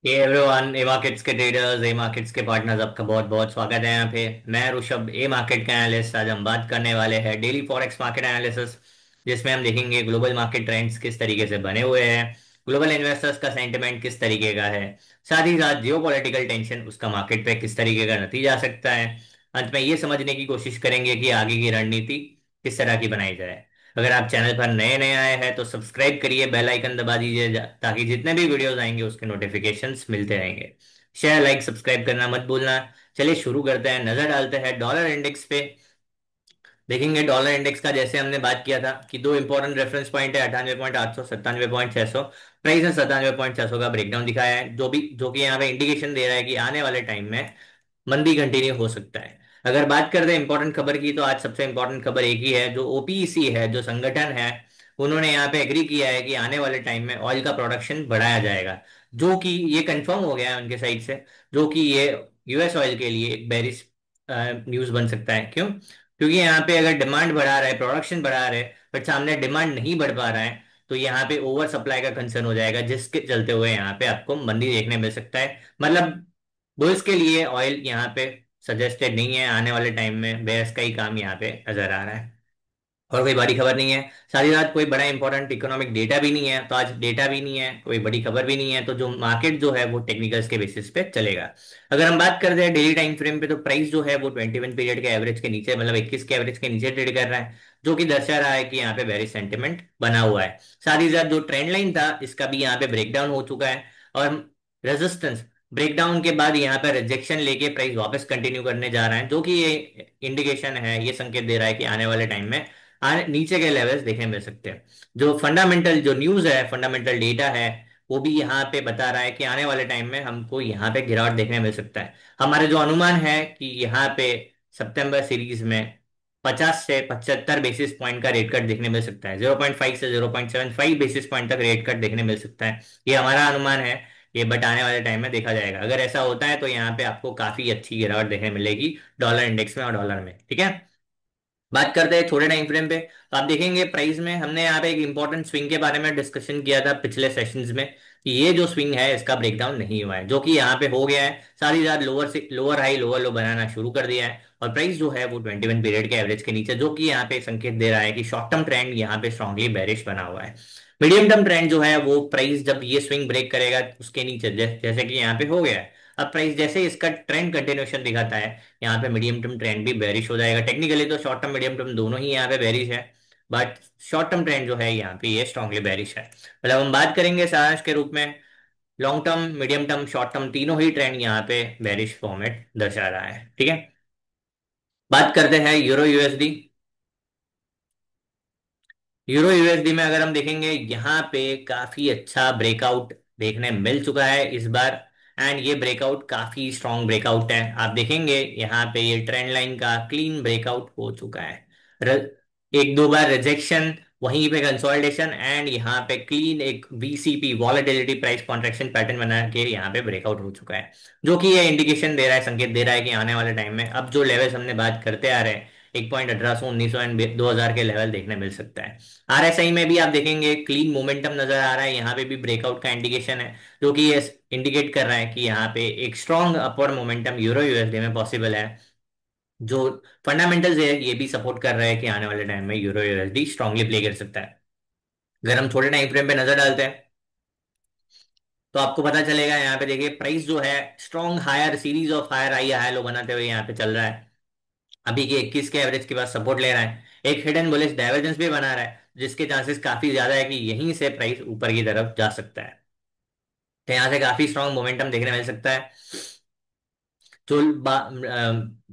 ये एवरीवन ए मार्केट्स के ट्रेडर्स ए मार्केट्स के पार्टनर्स आपका बहुत बहुत स्वागत है यहाँ पे। मैं ऋषभ ए मार्केट का एनालिस्ट। आज हम बात करने वाले हैं डेली फॉरेक्स मार्केट एनालिसिस, जिसमें हम देखेंगे ग्लोबल मार्केट ट्रेंड्स किस तरीके से बने हुए हैं, ग्लोबल इन्वेस्टर्स का सेंटिमेंट किस तरीके का है, साथ ही साथ जियोपॉलिटिकल टेंशन उसका मार्केट पे किस तरीके का नतीजा आ सकता है। अंत में ये समझने की कोशिश करेंगे कि आगे की रणनीति किस तरह की बनाई जाए। अगर आप चैनल पर नए नए आए हैं तो सब्सक्राइब करिए, बेल आइकन दबा दीजिए ताकि जितने भी वीडियोस आएंगे उसके नोटिफिकेशंस मिलते रहेंगे। शेयर लाइक सब्सक्राइब करना मत भूलना। चलिए शुरू करते हैं, नजर डालते हैं डॉलर इंडेक्स पे। देखेंगे डॉलर इंडेक्स का, जैसे हमने बात किया था कि दो इंपॉर्टेंट रेफरेंस पॉइंट है 98.800, 97.600। प्राइस ने 97.600 का ब्रेकडाउन दिखाया है, जो कि यहाँ पे इंडिकेशन दे रहा है कि आने वाले टाइम में मंदी कंटिन्यू हो सकता है। अगर बात करते हैं इंपॉर्टेंट खबर की, तो आज सबसे इंपॉर्टेंट खबर एक ही है। जो ओपीईसी है, जो संगठन है, उन्होंने यहाँ पे एग्री किया है कि आने वाले टाइम में ऑयल का प्रोडक्शन बढ़ाया जाएगा, जो कि ये कंफर्म हो गया है उनके साइड से। जो कि ये यूएस ऑयल के लिए एक बेरिश न्यूज बन सकता है। क्यों? क्योंकि यहाँ पे अगर डिमांड बढ़ा रहा है, प्रोडक्शन बढ़ा रहा है, बट सामने डिमांड नहीं बढ़ पा रहा है, तो यहाँ पे ओवर सप्लाई का कंसर्न हो जाएगा, जिसके चलते हुए यहाँ पे आपको मंदी देखने मिल सकता है। मतलब बुल्स के लिए ऑयल यहाँ पे सजेस्टेड नहीं है। आने वाले टाइम में बेयर्स का ही काम यहाँ पे नजर आ रहा है। और कोई बड़ी खबर नहीं है, साथ ही साथ कोई बड़ा इंपॉर्टेंट इकोनॉमिक डेटा भी नहीं है। तो आज डेटा भी नहीं है, कोई बड़ी खबर भी नहीं है, तो जो मार्केट जो है वो टेक्निकल्स के बेसिस पे चलेगा। अगर हम बात करते हैं डेली टाइम फ्रेम पे, तो प्राइस जो है वो 21 पीरियड के एवरेज के नीचे, मतलब 21 के एवरेज के नीचे ट्रेड कर रहा है, जो कि दर्शा रहा है कि यहाँ पे बेरिश सेंटिमेंट बना हुआ है। साथ ही साथ जो ट्रेंड लाइन था इसका भी यहाँ पे ब्रेकडाउन हो चुका है। और रेजिस्टेंस ब्रेकडाउन के बाद यहाँ पे रिजेक्शन लेके प्राइस वापस कंटिन्यू करने जा रहा है, जो कि ये इंडिकेशन है, ये संकेत दे रहा है कि आने वाले टाइम में नीचे के लेवल्स देखने मिल सकते हैं। जो फंडामेंटल जो न्यूज है, फंडामेंटल डेटा है, वो भी यहाँ पे बता रहा है कि आने वाले टाइम में हमको यहाँ पे गिरावट देखने मिल सकता है। हमारे जो अनुमान है कि यहाँ पे सितंबर सीरीज में 50 से 75 बेसिस पॉइंट का रेट कट देखने मिल सकता है। 0.5 से 0.75 बेसिस पॉइंट तक रेट कट देखने मिल सकता है, ये हमारा अनुमान है। ये बट आने वाले टाइम में देखा जाएगा। अगर ऐसा होता है तो यहाँ पे आपको काफी अच्छी गिरावट देखने मिलेगी डॉलर इंडेक्स में और डॉलर में। ठीक है, बात करते हैं छोटे टाइम फ्रेम पे। तो आप देखेंगे प्राइस में हमने यहाँ पे एक इंपॉर्टेंट स्विंग के बारे में डिस्कशन किया था पिछले सेशंस में, कि ये जो स्विंग है इसका ब्रेकडाउन नहीं हुआ है, जो कि यहाँ पे हो गया है। साथ ही साथ लोअर से लोअर हाई लोअर लो बनाना शुरू कर दिया है, और प्राइस जो है वो 21 पीरियड के एवरेज के नीचे, जो कि यहाँ पे संकेत दे रहा है कि शॉर्ट टर्म ट्रेंड यहाँ पे स्ट्रांगली बेरिश बना हुआ है। मीडियम टर्म ट्रेंड जो है वो प्राइस जब ये स्विंग ब्रेक करेगा उसके नीचे, जैसे कि यहाँ पे हो गया है, अब प्राइस जैसे इसका ट्रेंड कंटिन्यूशन दिखाता है, यहाँ पे मीडियम टर्म ट्रेंड भी बेरिश हो जाएगा। टेक्निकली तो शॉर्ट टर्म मीडियम टर्म दोनों ही यहाँ पे बेरिश है, बट शॉर्ट टर्म ट्रेंड जो है यहाँ पे ये स्ट्रांगली बेरिश है। मतलब हम बात करेंगे सारांश के रूप में, long term medium term short term तीनों ही ट्रेंड यहाँ पे बेरिश फॉर्मेट दर्शा रहा है। ठीक है, बात करते हैं यूरो यूएसडी। यूरो यूएसडी में अगर हम देखेंगे, यहाँ पे काफी अच्छा ब्रेकआउट देखने मिल चुका है इस बार। एंड ये ब्रेकआउट काफी स्ट्रॉन्ग ब्रेकआउट है। आप देखेंगे यहाँ पे ये ट्रेंड लाइन का क्लीन ब्रेकआउट हो चुका है। एक दो बार रिजेक्शन, वहीं पे कंसोलिडेशन, एंड यहाँ पे क्लीन एक VCP volatility price contraction pattern बना के यहाँ पे ब्रेकआउट हो चुका है, जो कि ये इंडिकेशन दे रहा है, संकेत दे रहा है कि आने वाले टाइम में अब जो लेवल्स हमने बात करते आ रहे हैं, 1.1800, 1900 एंड 2000 के लेवल देखने मिल सकता है। आरएसआई में भी आप देखेंगे क्लीन मोमेंटम नजर आ रहा है, यहाँ पे भी ब्रेकआउट का इंडिकेशन है, जो कि ये इंडिकेट कर रहा है कि यहाँ पे एक strong upward momentum euro USD में पॉसिबल है। जो फंडामेंटल्स है ये भी सपोर्ट कर रहा है कि आने वाले टाइम में यूरो यूएसडी स्ट्रांगली प्ले कर सकता है। अगर हम छोटे टाइम फ्रेम पे नजर डालते हैं, तो आपको पता चलेगा यहाँ पे देखिए प्राइस जो है strong higher series of higher I high low बनाते हुए यहाँ पे चल रहा है। अभी के 21 के एवरेज के बाद सपोर्ट ले रहा है, एक हिडन बुलिश डाइवर्जेंस भी बना रहा है, जिसके चांसेस काफी ज्यादा है कि यहीं से प्राइस ऊपर की तरफ जा सकता है। तो यहाँ से काफी स्ट्रॉन्ग मोमेंटम देखने मिल सकता है। जो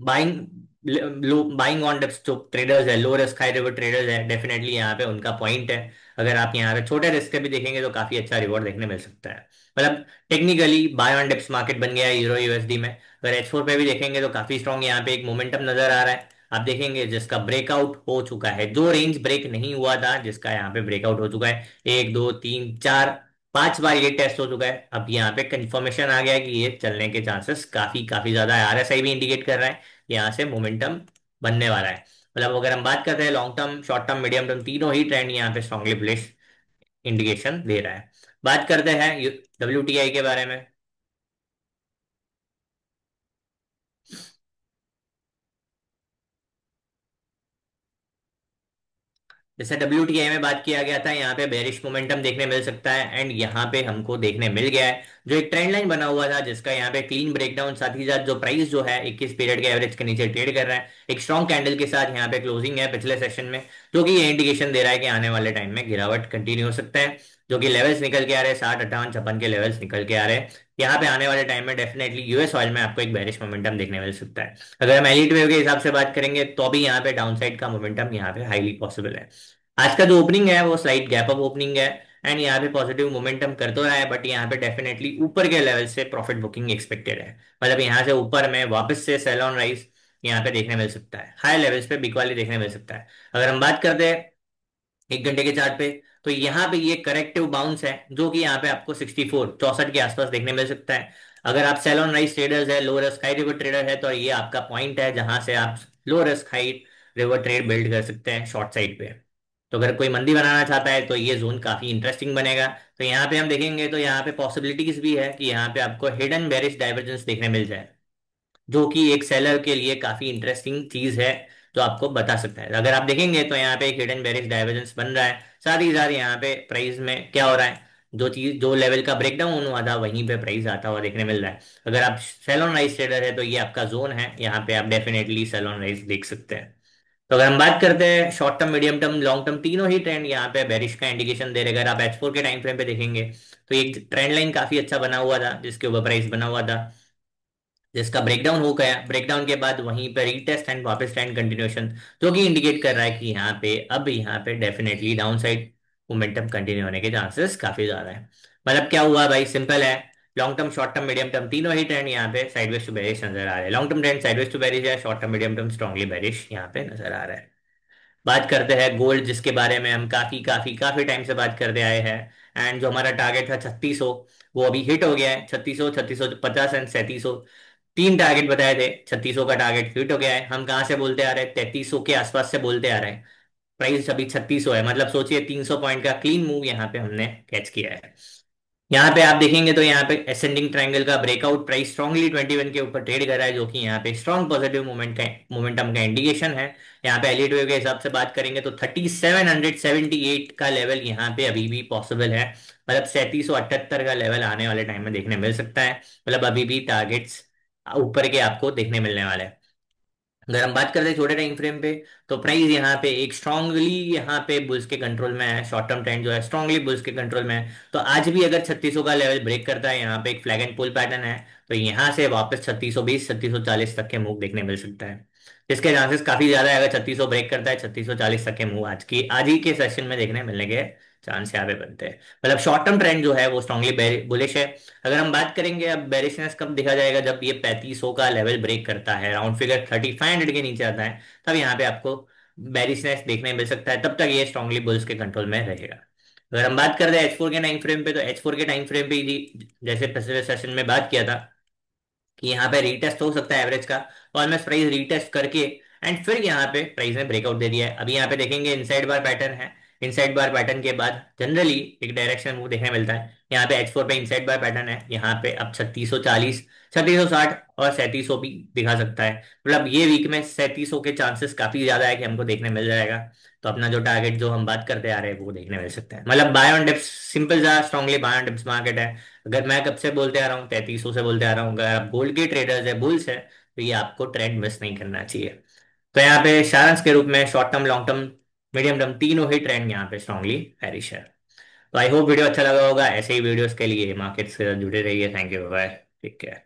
buying low buying on dips जो ट्रेडर्स है, low risk high reward traders है, डेफिनेटली यहाँ पे उनका पॉइंट है। अगर आप यहाँ पे छोटे रिस्क के भी देखेंगे तो काफी अच्छा रिवॉर्ड देखने मिल सकता है। मतलब technically buy on dips market बन गया है यूरो यूएसडी में। अगर H4 पे भी देखेंगे तो काफी स्ट्रॉन्ग यहाँ पे एक मोमेंटम नजर आ रहा है। आप देखेंगे जिसका ब्रेकआउट हो चुका है, जो रेंज ब्रेक नहीं हुआ था जिसका यहाँ पे ब्रेकआउट हो चुका है, एक दो तीन चार पांच बार ये टेस्ट हो चुका है। अब यहाँ पे कंफर्मेशन आ गया है कि ये चलने के चांसेस काफी काफी ज्यादा है। आरएसआई भी इंडिकेट कर रहा है यहाँ से मोमेंटम बनने वाला है। मतलब अगर हम बात करते हैं long term short term medium term तीनों ही ट्रेंड यहाँ पे स्ट्रांगली बुलिश इंडिकेशन दे रहा है। बात करते हैं डब्ल्यू टी आई के बारे में। जैसे WTI में बात किया गया था, यहाँ पे बेरिश मोमेंटम देखने मिल सकता है, एंड यहाँ पे हमको देखने मिल गया है जो एक ट्रेंड लाइन बना हुआ था, जिसका यहाँ पे क्लीन ब्रेकडाउन, साथ ही साथ जो प्राइस जो है 21 पीरियड के एवरेज के नीचे ट्रेड कर रहा है, एक स्ट्रॉन्ग कैंडल के साथ यहाँ पे क्लोजिंग है पिछले सेशन में, जो कि ये इंडिकेशन दे रहा है कि आने वाले टाइम में गिरावट कंटिन्यू हो सकता है। जो कि लेवल्स निकल के आ रहे हैं, 60, 58, 56 के लेवल्स निकल के आ रहे हैं। यहाँ पे आने वाले टाइम में डेफिनेटली यूएस ऑयल में आपको एक बेरिश मोमेंटम देखने मिल सकता है। अगर हम एलिट वेव के हिसाब से बात करेंगे तो भी यहाँ पे डाउनसाइड का मोमेंटम यहाँ पे हाईली पॉसिबल है। आज का जो ओपनिंग है वो स्लाइट गैप अप ओपनिंग है, एंड यहाँ पे पॉजिटिव मोमेंटम कर तो रहा है, बट यहाँ पे डेफिनेटली ऊपर के लेवल से प्रॉफिट बुकिंग एक्सपेक्टेड है। मतलब यहाँ से ऊपर में वापस से सेल ऑन राइज यहाँ पे देखने मिल सकता है, हाई लेवल्स पे बिग वाली देखने मिल सकता है। अगर हम बात करते हैं 1 घंटे के चार्ट पे, तो यहाँ पे ये करेक्टिव बाउंस है, जो कि यहाँ पे आपको 64, 64 के आसपास देखने मिल सकता है। अगर आप सेल ऑन राइज ट्रेडर्स है, low risk high revert trader है, तो ये आपका पॉइंट है जहां से आप low risk high revert trade build कर सकते हैं शॉर्ट साइड पे। तो अगर कोई मंदी बनाना चाहता है तो ये जोन काफी इंटरेस्टिंग बनेगा। तो यहाँ पे हम देखेंगे तो यहाँ पे पॉसिबिलिटीज भी है कि यहाँ पे आपको हिडन बेरिश डाइवर्जेंस देखने मिल जाए, जो कि एक सेलर के लिए काफी इंटरेस्टिंग चीज है, जो आपको बता सकता है। अगर आप देखेंगे तो यहाँ पे एक हिडन बेरिश डाइवर्जेंस बन रहा है, साथ ही साथ यहाँ पे प्राइस में क्या हो रहा है, जो चीज जो लेवल का ब्रेकडाउन हुआ था वहीं पे प्राइस आता हुआ देखने मिल रहा है। अगर आप सेल ऑन राइज ट्रेडर है तो ये आपका जोन है, यहाँ पे आप डेफिनेटली सेल ऑन राइज देख सकते हैं। तो अगर हम बात करते हैं short term, medium term, long term, तीनों ही ट्रेंड यहाँ पे बेरिश का इंडिकेशन दे रहे हैं। अगर आप H4 के टाइम फ्रेम पे देखेंगे तो एक ट्रेंड लाइन काफी अच्छा बना हुआ था, जिसके ऊपर प्राइस बना हुआ था, जिसका ब्रेकडाउन हो गया। ब्रेकडाउन के बाद वहीं पे रीटेस्ट एंड वापस ट्रेंड कंटिन्यूएशन, जो कि इंडिकेट कर रहा है कि यहाँ पे अब यहाँ पे definitely down side momentum continue होने के चांसेस काफी ज्यादा है। मतलब क्या हुआ भाई, सिंपल है। Long term, short term, medium term, तीनों ही ट्रेंड यहाँ पे साइडवेज टू बेरिश नजर आ रहे हैं। Long term trend sideways to bearish है, short term medium term strongly bearish यहाँ पे नजर आ रहा है। बात करते हैं गोल्ड, जिसके बारे में हम काफी काफी काफी टाइम से बात करते आए हैं। एंड जो हमारा टारगेट था 3600, वो अभी हिट हो गया है। 3600, 3650 एंड 3700, तीन टारगेट बताए थे, 3600 का टारगेट हिट हो गया है। हम कहाँ से बोलते आ रहे हैं, 3300 के आसपास से बोलते आ रहे हैं। प्राइस अभी 3600 है, मतलब सोचिए 300 पॉइंट का क्लीन मूव यहाँ पे हमने कैच किया है। यहाँ पे आप देखेंगे तो यहाँ पे असेंडिंग ट्रायंगल का ब्रेकआउट, प्राइस स्ट्रांगली 21 के ऊपर ट्रेड कर रहा है, जो कि यहाँ पे स्ट्रॉन्ग पॉजिटिव मोमेंटम का इंडिकेशन है। यहाँ पे एलिट वेव के हिसाब से बात करेंगे तो 3778 का लेवल यहाँ पे अभी भी पॉसिबल है। मतलब 3778 का लेवल आने वाले टाइम में देखने मिल सकता है। मतलब अभी भी टारगेट्स ऊपर के आपको देखने मिलने वाले हैं। अगर हम बात करते हैं छोटे टाइम फ्रेम पे, तो प्राइस यहाँ पे एक स्ट्रांगली यहाँ पे बुल्स के कंट्रोल में है। शॉर्ट टर्म ट्रेंड जो है स्ट्रांगली बुल्स के कंट्रोल में है। तो आज भी अगर 3600 का लेवल ब्रेक करता है, यहाँ पे एक फ्लैग एंड पुल पैटर्न है, तो यहाँ से वापस 3620, 3640 तक के मूव देखने मिल सकता है, जिसके चांसेस काफी ज्यादा है। अगर 3600 ब्रेक करता है, 3640 तक के मूव आज ही के सेशन में देखने मिलने के चांस यहाँ पे बनते हैं। मतलब शॉर्ट टर्म ट्रेंड जो है वो स्ट्रांगली बुलिश है। अगर हम बात करेंगे अब बेरिशनेस कब दिखा जाएगा, जब ये 3500 का लेवल ब्रेक करता है, राउंड फिगर 3500 के नीचे आता है, तब यहाँ पे आपको बेरिशनेस देखने मिल सकता है। तब तक ये स्ट्रांगली बुल्स के कंट्रोल में रहेगा। अगर हम बात करते हैं H4 के टाइम फ्रेम पे, तो H4 के टाइम फ्रेम पे ही जैसे पिछले सेशन में बात किया था कि यहाँ पे रीटेस्ट हो सकता है एवरेज का। ऑलमोस्ट प्राइस रीटेस्ट करके एंड फिर यहाँ पे प्राइस ने ब्रेकआउट दे दिया है। अभी यहाँ पे देखेंगे इनसाइड बार पैटर्न है। इनसाइड बार पैटर्न के बाद जनरली एक डायरेक्शन मूव देखने मिलता है। यहाँ पे H4 पे इनसाइड बार पैटर्न है। यहाँ पे अब 3640, 3660 और 3700 भी दिखा सकता है। मतलब ये वीक में 3700 के चांसेस काफी ज्यादा है कि हमको देखने मिल जाएगा। तो अपना जो टारगेट जो हम बात करते आ रहे हैं वो देखने मिल सकता है। मतलब बाय ऑन डिप्स, सिंपल सा strongly buy on dips market है। अगर मैं कब से बोलते आ रहा हूँ, 3300 से बोलते आ रहा हूँ, अगर आप गोल्ड के ट्रेडर्स है, बुल्स है, तो ये आपको ट्रेंड मिस नहीं करना चाहिए। तो यहाँ पे सारांश के रूप में short term, long term, medium term, तीनों ही ट्रेंड यहाँ पे स्ट्रांगली बेरिश है। तो आई होप वीडियो अच्छा लगा होगा। ऐसे ही वीडियोस के लिए मार्केट से जुड़े रहिए। थैंक यू, बाय, ठीक है।